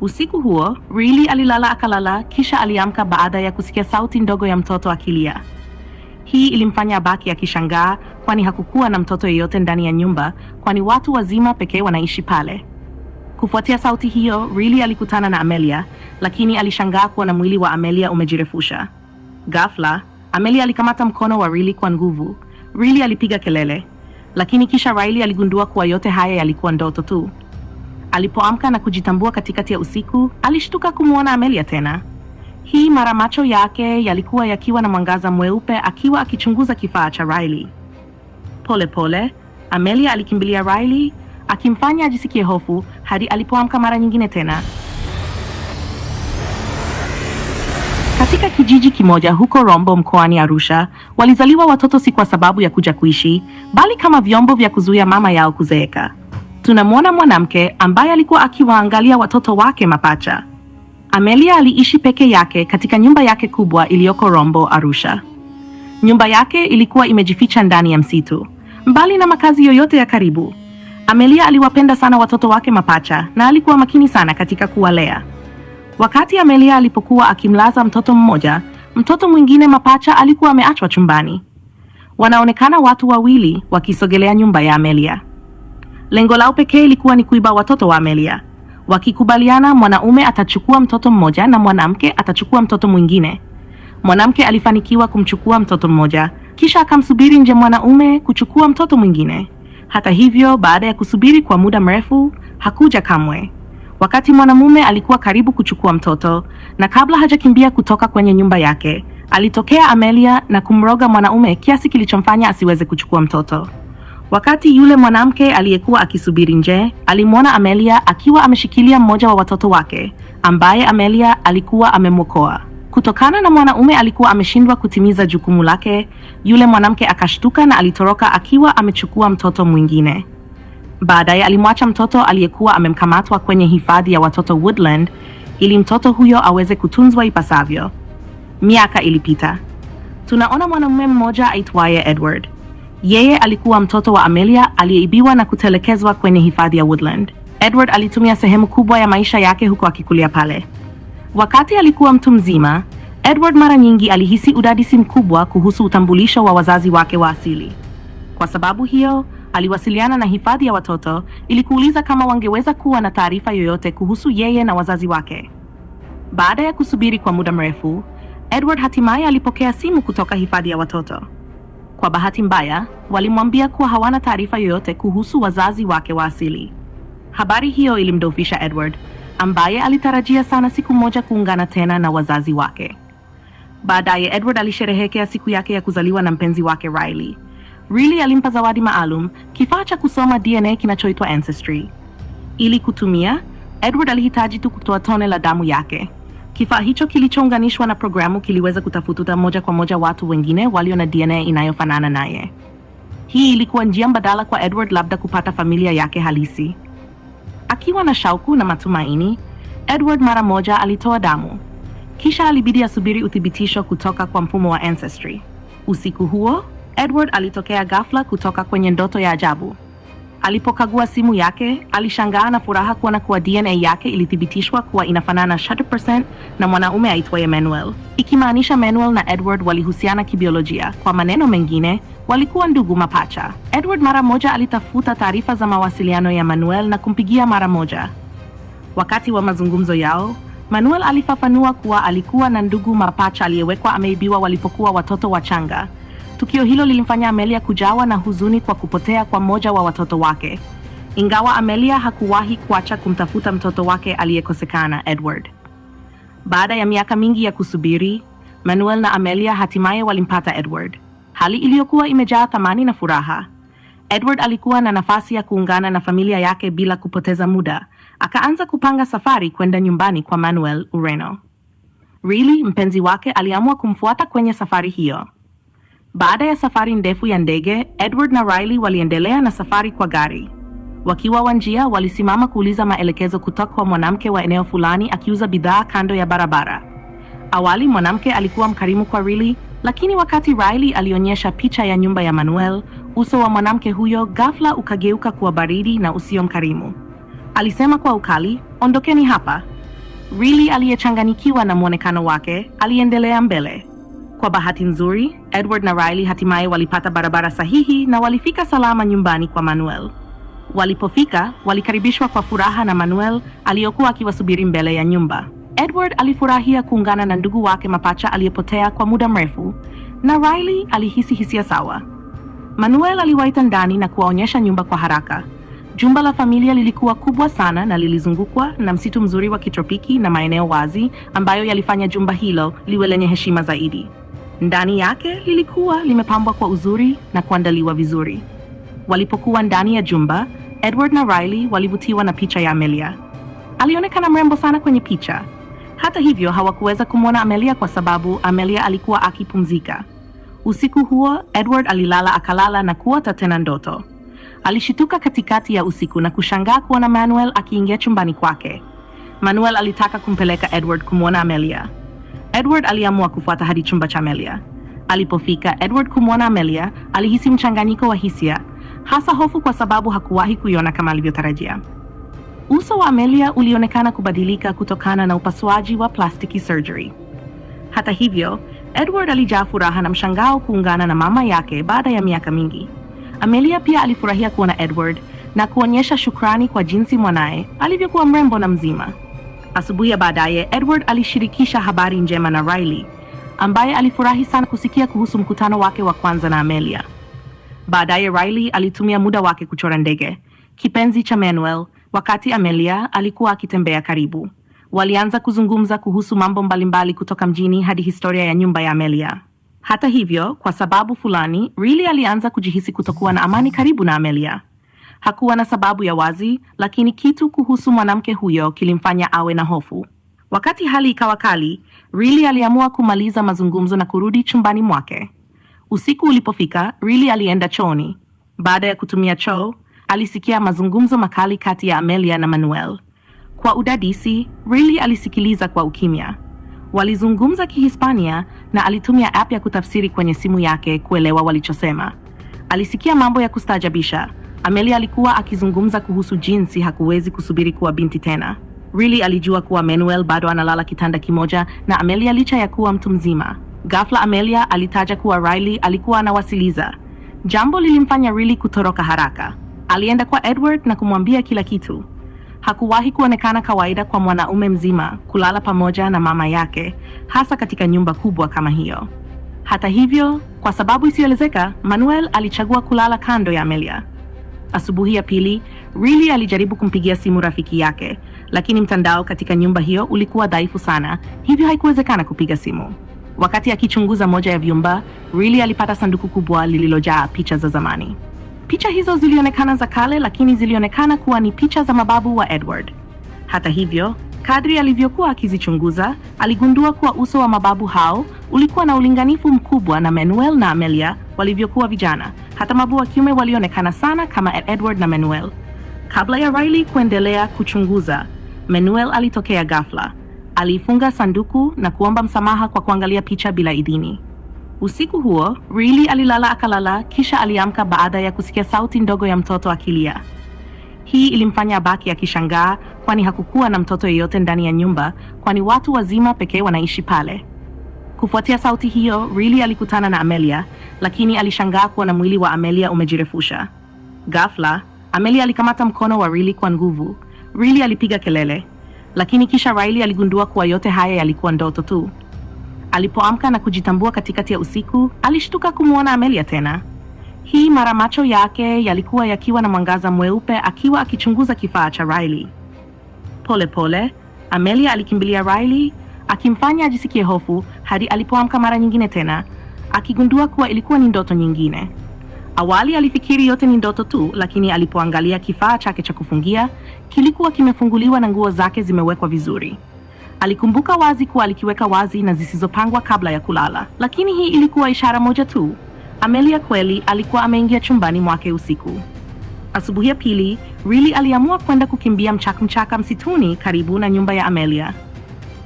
Usiku huo, Riley alilala akalala, kisha aliamka baada ya kusikia sauti ndogo ya mtoto akilia. Hii ilimfanya abaki akishangaa, kwani hakukuwa na mtoto yeyote ndani ya nyumba, kwani watu wazima pekee wanaishi pale. Kufuatia sauti hiyo, Riley alikutana na Amelia, lakini alishangaa kuona mwili wa Amelia umejirefusha. Ghafla, Amelia alikamata mkono wa Riley kwa nguvu. Riley alipiga kelele, lakini kisha Riley aligundua kuwa yote haya yalikuwa ndoto tu. Alipoamka na kujitambua katikati ya usiku, alishtuka kumwona Amelia tena. Hii mara macho yake yalikuwa yakiwa na mwangaza mweupe akiwa akichunguza kifaa cha Riley. Pole pole, Amelia alikimbilia Riley, akimfanya ajisikie hofu hadi alipoamka mara nyingine tena. Katika kijiji kimoja huko Rombo mkoani Arusha, walizaliwa watoto si kwa sababu ya kuja kuishi, bali kama vyombo vya kuzuia mama yao kuzeeka. Tunamwona mwanamke ambaye alikuwa akiwaangalia watoto wake mapacha. Amelia aliishi peke yake katika nyumba yake kubwa iliyoko Rombo, Arusha. Nyumba yake ilikuwa imejificha ndani ya msitu, mbali na makazi yoyote ya karibu. Amelia aliwapenda sana watoto wake mapacha na alikuwa makini sana katika kuwalea. Wakati Amelia alipokuwa akimlaza mtoto mmoja, mtoto mwingine mapacha alikuwa ameachwa chumbani. Wanaonekana watu wawili wakisogelea nyumba ya Amelia. Lengo lao pekee ilikuwa ni kuiba watoto wa Amelia. Wakikubaliana, mwanaume atachukua mtoto mmoja na mwanamke atachukua mtoto mwingine. Mwanamke alifanikiwa kumchukua mtoto mmoja, kisha akamsubiri nje mwanaume kuchukua mtoto mwingine. Hata hivyo, baada ya kusubiri kwa muda mrefu, hakuja kamwe. Wakati mwanamume alikuwa karibu kuchukua mtoto, na kabla hajakimbia kutoka kwenye nyumba yake, alitokea Amelia na kumroga mwanaume kiasi kilichomfanya asiweze kuchukua mtoto. Wakati yule mwanamke aliyekuwa akisubiri nje, alimwona Amelia akiwa ameshikilia mmoja wa watoto wake, ambaye Amelia alikuwa amemwokoa. Kutokana na mwanaume alikuwa ameshindwa kutimiza jukumu lake, yule mwanamke akashtuka na alitoroka akiwa amechukua mtoto mwingine. Baadaye alimwacha mtoto aliyekuwa amemkamatwa kwenye hifadhi ya watoto Woodland, ili mtoto huyo aweze kutunzwa ipasavyo. Miaka ilipita. Tunaona mwanamume mmoja aitwaye Edward. Yeye alikuwa mtoto wa Amelia aliyeibiwa na kutelekezwa kwenye hifadhi ya Woodland. Edward alitumia sehemu kubwa ya maisha yake huko akikulia pale. Wakati alikuwa mtu mzima, Edward mara nyingi alihisi udadisi mkubwa kuhusu utambulisho wa wazazi wake wa asili. Kwa sababu hiyo, aliwasiliana na hifadhi ya watoto ili kuuliza kama wangeweza kuwa na taarifa yoyote kuhusu yeye na wazazi wake. Baada ya kusubiri kwa muda mrefu, Edward hatimaye alipokea simu kutoka hifadhi ya watoto. Kwa bahati mbaya, walimwambia kuwa hawana taarifa yoyote kuhusu wazazi wake wa asili. Habari hiyo ilimdhoofisha Edward, ambaye alitarajia sana siku moja kuungana tena na wazazi wake. Baadaye Edward alisherehekea siku yake ya kuzaliwa na mpenzi wake Riley. Riley alimpa zawadi maalum, kifaa cha kusoma DNA kinachoitwa Ancestry. Ili kutumia, Edward alihitaji tu kutoa tone la damu yake. Kifaa hicho kilichounganishwa na programu kiliweza kutafuta moja kwa moja watu wengine walio na DNA inayofanana naye. Hii ilikuwa njia mbadala kwa Edward labda kupata familia yake halisi. Akiwa na shauku na matumaini, Edward mara moja alitoa damu. Kisha alibidi asubiri uthibitisho kutoka kwa mfumo wa Ancestry. Usiku huo, Edward alitokea ghafla kutoka kwenye ndoto ya ajabu. Alipokagua simu yake, alishangaa na furaha kuona kuwa DNA yake ilithibitishwa kuwa inafanana 100% na mwanaume aitwaye Manuel. Ikimaanisha Manuel na Edward walihusiana kibiolojia. Kwa maneno mengine, walikuwa ndugu mapacha. Edward mara moja alitafuta taarifa za mawasiliano ya Manuel na kumpigia mara moja. Wakati wa mazungumzo yao, Manuel alifafanua kuwa alikuwa na ndugu mapacha aliyewekwa ameibiwa walipokuwa watoto wachanga. Tukio hilo lilimfanya Amelia kujawa na huzuni kwa kupotea kwa mmoja wa watoto wake. Ingawa Amelia hakuwahi kuacha kumtafuta mtoto wake aliyekosekana, Edward. Baada ya miaka mingi ya kusubiri, Manuel na Amelia hatimaye walimpata Edward. Hali iliyokuwa imejaa thamani na furaha. Edward alikuwa na nafasi ya kuungana na familia yake bila kupoteza muda. Akaanza kupanga safari kwenda nyumbani kwa Manuel, Ureno. Riley, mpenzi wake, aliamua kumfuata kwenye safari hiyo. Baada ya safari ndefu ya ndege, Edward na Riley waliendelea na safari kwa gari. Wakiwa wa njia, walisimama kuuliza maelekezo kutoka kwa mwanamke wa eneo fulani akiuza bidhaa kando ya barabara. Awali mwanamke alikuwa mkarimu kwa Riley, lakini wakati Riley alionyesha picha ya nyumba ya Manuel, uso wa mwanamke huyo ghafla ukageuka kuwa baridi na usio mkarimu. Alisema kwa ukali, "Ondokeni hapa. Riley aliyechanganyikiwa na mwonekano wake, aliendelea mbele. Kwa bahati nzuri, Edward na Riley hatimaye walipata barabara sahihi na walifika salama nyumbani kwa Manuel. Walipofika, walikaribishwa kwa furaha na Manuel aliyokuwa akiwasubiri mbele ya nyumba. Edward alifurahia kuungana na ndugu wake mapacha aliyepotea kwa muda mrefu, na Riley alihisi hisia sawa. Manuel aliwaita ndani na kuwaonyesha nyumba kwa haraka. Jumba la familia lilikuwa kubwa sana na lilizungukwa na msitu mzuri wa kitropiki na maeneo wazi ambayo yalifanya jumba hilo liwe lenye heshima zaidi. Ndani yake lilikuwa limepambwa kwa uzuri na kuandaliwa vizuri. Walipokuwa ndani ya jumba, Edward na Riley walivutiwa na picha ya Amelia. Alionekana mrembo sana kwenye picha. Hata hivyo, hawakuweza kumwona Amelia kwa sababu Amelia alikuwa akipumzika. Usiku huo, Edward akalala na kuota tena ndoto. Alishituka katikati ya usiku na kushangaa kuona Manuel akiingia chumbani kwake. Manuel alitaka kumpeleka Edward kumwona Amelia. Edward aliamua kufuata hadi chumba cha Amelia. Alipofika Edward kumwona Amelia, alihisi mchanganyiko wa hisia, hasa hofu kwa sababu hakuwahi kuiona kama alivyotarajia. Uso wa Amelia ulionekana kubadilika kutokana na upasuaji wa plastic surgery. Hata hivyo, Edward alijaa furaha na mshangao kuungana na mama yake baada ya miaka mingi. Amelia pia alifurahia kuona Edward na kuonyesha shukrani kwa jinsi mwanae alivyokuwa mrembo na mzima. Asubuhi ya baadaye, Edward alishirikisha habari njema na Riley, ambaye alifurahi sana kusikia kuhusu mkutano wake wa kwanza na Amelia. Baadaye Riley alitumia muda wake kuchora ndege, kipenzi cha Manuel, wakati Amelia alikuwa akitembea karibu. Walianza kuzungumza kuhusu mambo mbalimbali kutoka mjini hadi historia ya nyumba ya Amelia. Hata hivyo, kwa sababu fulani, Riley alianza kujihisi kutokuwa na amani karibu na Amelia. Hakuwa na sababu ya wazi, lakini kitu kuhusu mwanamke huyo kilimfanya awe na hofu. Wakati hali ikawa kali, Riley aliamua kumaliza mazungumzo na kurudi chumbani mwake. Usiku ulipofika, Riley alienda chooni. Baada ya kutumia choo, alisikia mazungumzo makali kati ya Amelia na Manuel. Kwa udadisi, Riley alisikiliza kwa ukimya. Walizungumza Kihispania na alitumia app ya kutafsiri kwenye simu yake kuelewa walichosema. Alisikia mambo ya kustaajabisha. Amelia alikuwa akizungumza kuhusu jinsi hakuwezi kusubiri kuwa binti tena. Riley alijua kuwa Manuel bado analala kitanda kimoja na Amelia licha ya kuwa mtu mzima. Ghafla Amelia alitaja kuwa Riley alikuwa anawasiliza. Jambo lilimfanya Riley kutoroka haraka. Alienda kwa Edward na kumwambia kila kitu. Hakuwahi kuonekana kawaida kwa mwanaume mzima kulala pamoja na mama yake, hasa katika nyumba kubwa kama hiyo. Hata hivyo, kwa sababu isiyoelezeka, Manuel alichagua kulala kando ya Amelia. Asubuhi ya pili, Riley alijaribu kumpigia simu rafiki yake, lakini mtandao katika nyumba hiyo ulikuwa dhaifu sana, hivyo haikuwezekana kupiga simu. Wakati akichunguza moja ya vyumba, Riley alipata sanduku kubwa lililojaa picha za zamani. Picha hizo zilionekana za kale, lakini zilionekana kuwa ni picha za mababu wa Edward. Hata hivyo, kadri alivyokuwa akizichunguza, aligundua kuwa uso wa mababu hao ulikuwa na ulinganifu mkubwa na Manuel na Amelia walivyokuwa vijana. Hata mababu wa kiume walionekana sana kama Edward na Manuel. Kabla ya Riley kuendelea kuchunguza, Manuel alitokea ghafla. Alifunga sanduku na kuomba msamaha kwa kuangalia picha bila idhini. Usiku huo, Riley alilala akalala, kisha aliamka baada ya kusikia sauti ndogo ya mtoto akilia. Hii ilimfanya abaki akishangaa, kwani hakukuwa na mtoto yeyote ndani ya nyumba, kwani watu wazima pekee wanaishi pale. Kufuatia sauti hiyo, Riley alikutana na Amelia, lakini alishangaa kuona mwili wa Amelia umejirefusha. Ghafla, Amelia alikamata mkono wa Riley kwa nguvu. Riley alipiga kelele, lakini kisha Riley aligundua kuwa yote haya yalikuwa ndoto tu. Alipoamka na kujitambua katikati ya usiku, alishtuka kumwona Amelia tena. Hii mara macho yake yalikuwa yakiwa na mwangaza mweupe akiwa akichunguza kifaa cha Riley. Pole pole, Amelia alikimbilia Riley, akimfanya ajisikie hofu hadi alipoamka mara nyingine tena, akigundua kuwa ilikuwa ni ndoto nyingine. Awali alifikiri yote ni ndoto tu, lakini alipoangalia kifaa chake cha kufungia, kilikuwa kimefunguliwa na nguo zake zimewekwa vizuri. Alikumbuka wazi kuwa alikiweka wazi na zisizopangwa kabla ya kulala, lakini hii ilikuwa ishara moja tu. Amelia kweli alikuwa ameingia chumbani mwake usiku. Asubuhi ya pili, Riley aliamua kwenda kukimbia mchaka msituni karibu na nyumba ya Amelia.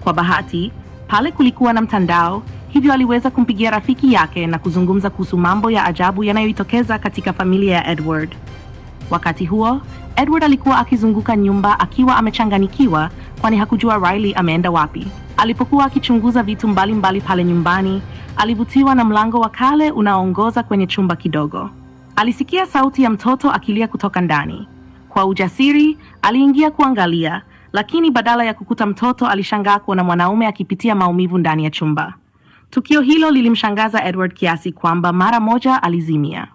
Kwa bahati, pale kulikuwa na mtandao, hivyo aliweza kumpigia rafiki yake na kuzungumza kuhusu mambo ya ajabu yanayotokeza katika familia ya Edward. Wakati huo, Edward alikuwa akizunguka nyumba akiwa amechanganyikiwa, kwani hakujua Riley ameenda wapi. Alipokuwa akichunguza vitu mbalimbali pale nyumbani, alivutiwa na mlango wa kale unaoongoza kwenye chumba kidogo. Alisikia sauti ya mtoto akilia kutoka ndani. Kwa ujasiri, aliingia kuangalia, lakini badala ya kukuta mtoto alishangaa kuona mwanaume akipitia maumivu ndani ya chumba. Tukio hilo lilimshangaza Edward kiasi kwamba mara moja alizimia.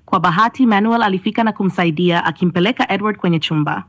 Kwa bahati, Manuel alifika na kumsaidia, akimpeleka Edward kwenye chumba.